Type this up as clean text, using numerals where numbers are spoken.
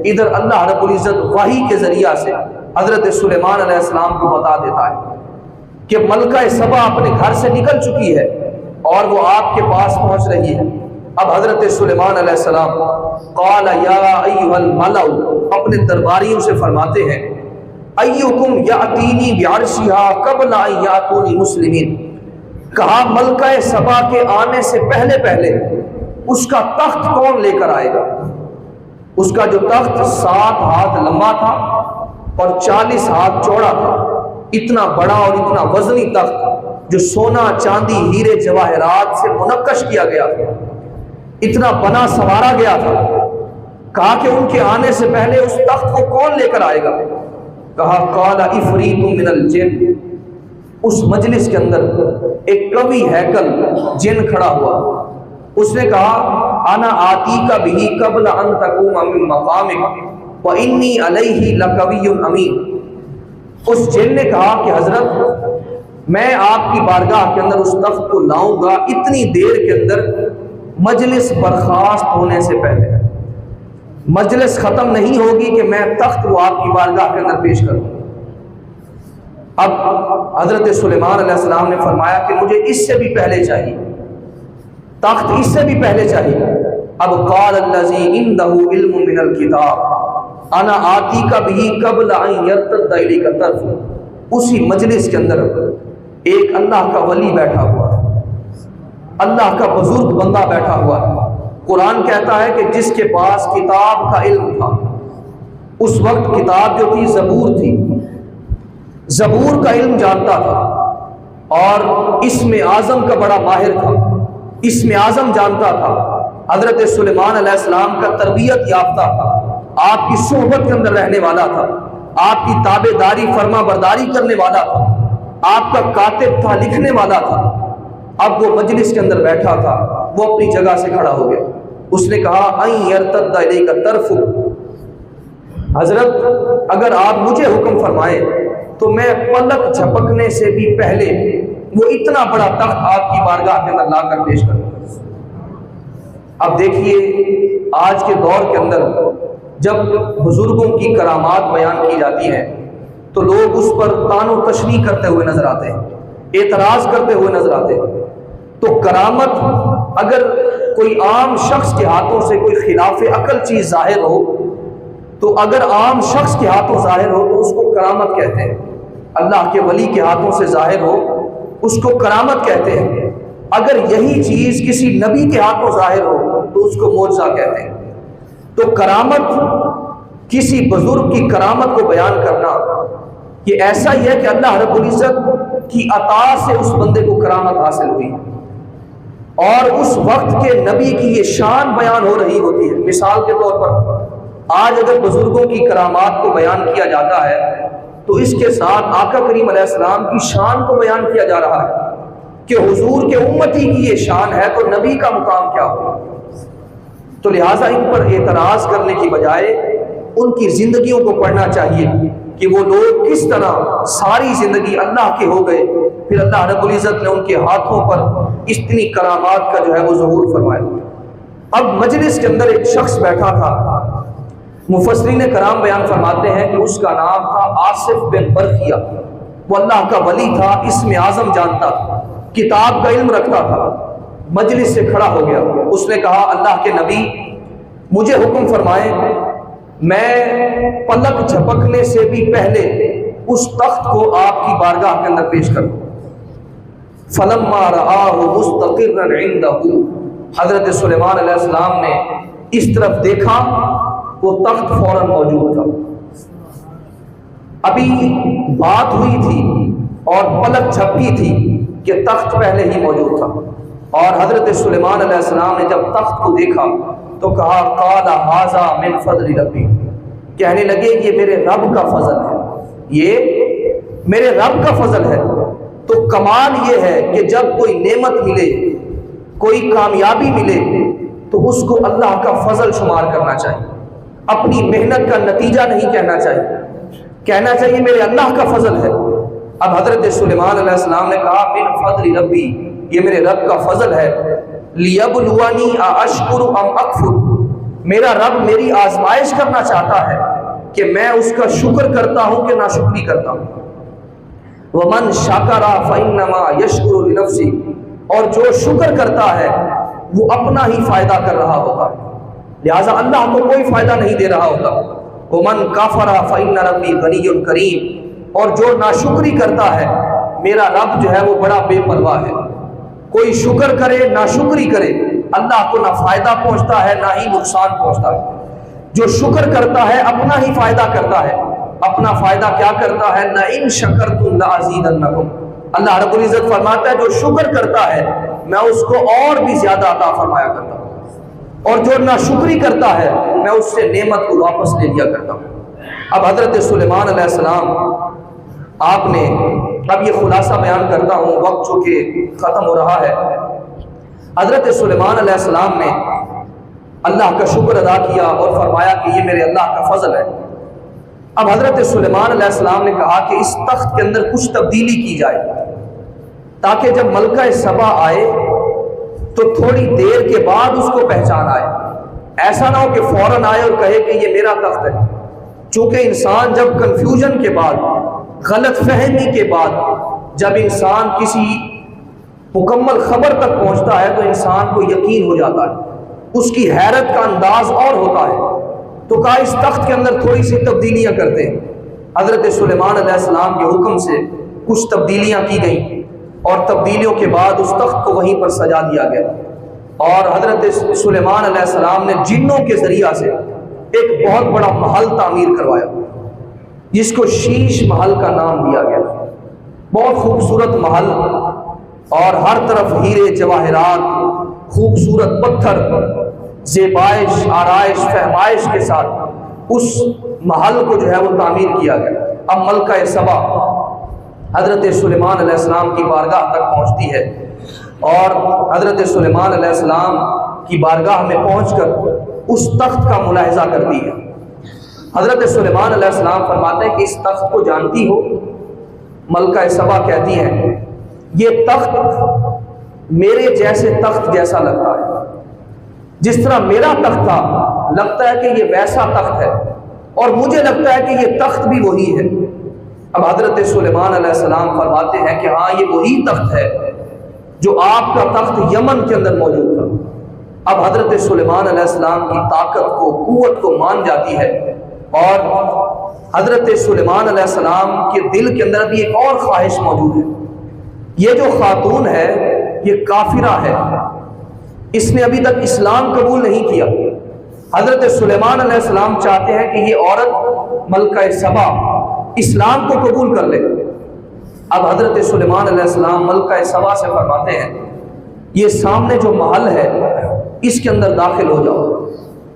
इधर अल्लाह रब्बुल इज्जत वही के जरिया से हजरत सुलेमान अलैहिस्सलाम को बता देता है कि मलका सबा अपने घर से निकल चुकी है और वो आपके पास पहुंच रही है। अब हजरत सुलेमान अलैहिस्सलाम क़ाल या अय्युहल मलाउ, अपने दरबारियों से फरमाते हैं, अय्युकुम यातीनी बिअर्शिहा क़ब्ल अन यातूनी मुस्लिमीन, कहा मलका सबा के आने से पहले पहले उसका तख्त कौन लेकर आएगा। उसका जो तख्त 7 हाथ लंबा था और 40 हाथ चौड़ा था, इतना बड़ा और इतना वजनी तख्त जो सोना चांदी हीरे जवाहरात से मुनक्कश किया गया था, इतना बना संवारा गया था। कहा कि उनके आने से पहले उस तख्त को कौन लेकर आएगा। कहा काला इफरीतु मिनल जिन, उस मजलिस के अंदर एक कवि हैकल जिन खड़ा हुआ। उसने कहा अना आती का भी कबल अन तकूम मिन मकामिक व इन्नी अलैहि लकवियुन अमीन। उस जिन ने कहा कि हजरत मैं आपकी बारगाह के अंदर उस तख्त को लाऊंगा इतनी देर के अंदर, मजलिस बर्खास्त होने से पहले। मजलिस खत्म नहीं होगी कि मैं तख्त को आपकी बारगाह के अंदर पेश करूं। अब हजरत सुलेमान अलैहिस्सलाम ने फरमाया कि मुझे इससे भी पहले चाहिए, तख्त इससे भी पहले चाहिए। अब क़ाल अल्लज़ी इंदहु इल्मुम मिनल किताब अना आती का भी कबल अन यर्तद्द इलैका तरफ। उसी मजलिस के अंदर एक अल्लाह का वली बैठा हुआ था, अल्लाह का बुजुर्ग बंदा बैठा हुआ था। कुरान कहता है कि जिसके पास किताब का इल्म था, उस वक्त किताब जो थी ज़बूर थी, ज़बूर का इल्म जानता था और इसमें आज़म का बड़ा माहिर था, इसमें आज़म जानता था। हजरत सुलेमान अलैहिस्सलाम का तरबियत याफ्ता था, आपकी सोहबत के अंदर रहने वाला था, आपकी ताबेदारी फरमा बरदारी करने वाला था, आपका कातिब था, लिखने वाला था। अब वो मजलिस के अंदर बैठा था, वो अपनी जगह से खड़ा हो गया। उसने कहा अन यर्तद्द इलैका तरफु, हजरत अगर आप मुझे हुक्म फरमाए तो मैं पलक झपकने से भी पहले वो इतना बड़ा तख्त आपकी बारगाह के अंदर लाकर पेश करूं। अब देखिए आज के दौर के अंदर जब बुजुर्गों की करामात बयान की जाती है तो लोग उस पर तानो तशनी करते हुए नजर आते हैं, एतराज करते हुए नजर आते हैं। तो करामत अगर कोई आम शख्स के हाथों से कोई खिलाफ अकल चीज जाहिर हो, तो अगर आम शख्स के हाथों जाहिर हो तो उसको करामत कहते हैं। अल्लाह के वली के हाथों से जाहिर हो उसको करामत कहते हैं। अगर यही चीज किसी नबी के हाथों जाहिर हो तो उसको मोज़ा कहते हैं। तो करामत, किसी बुजुर्ग की करामत को बयान करना ये ऐसा ही है कि अल्लाह रब्बुल इज्जत की अता से उस बंदे को करामत हासिल हुई और उस वक्त के नबी की ये शान बयान हो रही होती है। मिसाल के तौर पर आज अगर बुजुर्गों की करामात को बयान किया जाता है तो इसके साथ आका करीम अलैहिस्सलाम की शान को बयान किया जा रहा है कि हुजूर के उम्मती की ये शान है तो नबी का मुकाम क्या हो। तो लिहाजा इन पर एतराज करने की बजाय उनकी जिंदगियों को पढ़ना चाहिए कि वो लोग किस तरह सारी जिंदगी अल्लाह के हो गए, फिर अल्लाह रब्बुल इज्जत ने उनके हाथों पर इतनी करामात का जो है वो ज़हूर फरमाया। अब मजलिस के अंदर एक शख्स बैठा था, मुफस्सिरीन कराम बयान फरमाते हैं कि उसका नाम था आसिफ बिन बरखिया। वो अल्लाह का वली था, इसमें आज़म जानता था, किताब का इल्म रखता था। मजलिस से खड़ा हो गया, उसने कहा अल्लाह के नबी मुझे हुक्म फरमाए, मैं पलक झपकने से भी पहले उस तख्त को आपकी बारगाह के अंदर पेश करूं। फलम्मा रआहु मुस्तक़िर्रन इंदहु, हजरत सुलेमान अलैहिस्सलाम ने इस तरफ देखा, वो तख्त फौरन मौजूद था। अभी बात हुई थी और पलक झपकी थी कि तख्त पहले ही मौजूद था। और हजरत सुलेमान अलैहिस्सलाम ने जब तख्त को देखा तो कहा काला हाजा मिन फज़ल रब्बी, कहने लगे ये मेरे रब का फजल है, ये मेरे रब का फजल है। तो कमाल ये है कि जब कोई नेमत मिले, कोई कामयाबी मिले तो उसको अल्लाह का फजल शुमार करना चाहिए, अपनी मेहनत का नतीजा नहीं कहना चाहिए, कहना चाहिए मेरे अल्लाह का फजल है। अब हजरत सुलेमान अलैहिस्सलाम ने कहा मिन फज़ल रब्बी, ये मेरे रब का फजल है। लियबलुवनी अशकुरु अम अकफुर, मेरा रब मेरी आजमाइश करना चाहता है कि मैं उसका शुक्र करता हूं कि नाशुक्री करता हूं। वमन शाकरा फइन्नमा यशकुरु लिनफ्सी, और जो शुक्र करता है वो अपना ही फायदा कर रहा होता है, लिहाजा अल्लाह को कोई फायदा नहीं दे रहा होता। वमन काफरा फइन्न रब्बी गनियुन करीम, और जो नाशुक्री करता है मेरा रब जो है वो बड़ा बेपरवाह है। कोई शुक्र करे नाशुक्री करे, अल्लाह को ना फायदा पहुंचता है ना ही नुकसान पहुंचता है। जो शुक्र करता है अपना ही फायदा करता है। अपना फायदा क्या करता है? न इन शकरतुम लअज़ीदन्नकुम, अल्लाह रब्बुल इज्जत फरमाता है जो शुक्र करता है मैं उसको और भी ज्यादा अता फरमाया करता हूँ, और जो नाशुक्री करता है मैं उससे नेमत को वापस ले लिया करता हूँ। अब हजरत सुलेमान अलैहिस्सलाम, आपने, अब ये खुलासा बयान करता हूँ, वक्त चूंकि खत्म हो रहा है। हजरत सुलेमान अलैहिस्सलाम ने अल्लाह का शुक्र अदा किया और फरमाया कि ये मेरे अल्लाह का फजल है। अब हजरत सुलेमान अलैहिस्सलाम ने कहा कि इस तख्त के अंदर कुछ तब्दीली की जाए, ताकि जब मलका सबा आए तो थोड़ी देर के बाद उसको पहचान आए। ऐसा ना हो कि फौरन आए और कहे कि ये मेरा तख्त है। चूंकि इंसान जब कंफ्यूजन के बाद, गलत फहमी के बाद, जब इंसान किसी मुकम्मल खबर तक पहुंचता है तो इंसान को यकीन हो जाता है, उसकी हैरत का अंदाज और होता है। तो कहा इस तख्त के अंदर थोड़ी सी तब्दीलियां करते हैं। हजरत सुलेमान अलैहिस्सलाम के हुक्म से कुछ तब्दीलियां की गई और तब्दीलियों के बाद उस तख्त को वहीं पर सजा दिया गया। और हजरत सुलेमान अलैहिस्सलाम ने जिन्नों के जरिया से एक बहुत बड़ा महल तामीर करवाया, जिसको शीश महल का नाम दिया गया। बहुत खूबसूरत महल, और हर तरफ हीरे जवाहरात, खूबसूरत पत्थर, ज़ेबाइश आराइश फहमाइश के साथ उस महल को जो है वो तामीर किया गया। अब मलका सबा हजरत सुलेमान अलैहिस्सलाम की बारगाह तक पहुंचती है, और हजरत सुलेमान अलैहिस्सलाम की बारगाह में पहुंचकर उस तख्त का मुलाहिजा करती है। हजरत सुलेमान अलैहिस्सलाम फरमाते हैं कि इस तख्त को जानती हो? मलका सबा कहती हैं ये तख्त मेरे जैसे तख्त जैसा लगता है, जिस तरह मेरा तख्त था लगता है कि ये वैसा तख्त है, और मुझे लगता है कि ये तख्त भी वही है। अब हजरत सुलेमान अलैहिस्सलाम फरमाते हैं कि हाँ ये वही तख्त है जो आपका तख्त यमन के अंदर मौजूद था। अब हजरत सुलेमान अलैहिस्सलाम की ताकत को, कुव्वत को मान जाती है, और हजरत सुलेमान अलैहिस्सलाम के दिल के अंदर भी एक और ख्वाहिश मौजूद है। ये जो खातून है ये काफिरा है, इसने अभी तक इस्लाम कबूल नहीं किया। हजरत सुलेमान अलैहिस्सलाम चाहते हैं कि ये औरत मलका सबा इस्लाम को कबूल कर ले। अब हजरत सुलेमान अलैहिस्सलाम मलका सबा से फरमाते हैं ये सामने जो महल है इसके अंदर दाखिल हो जाओ।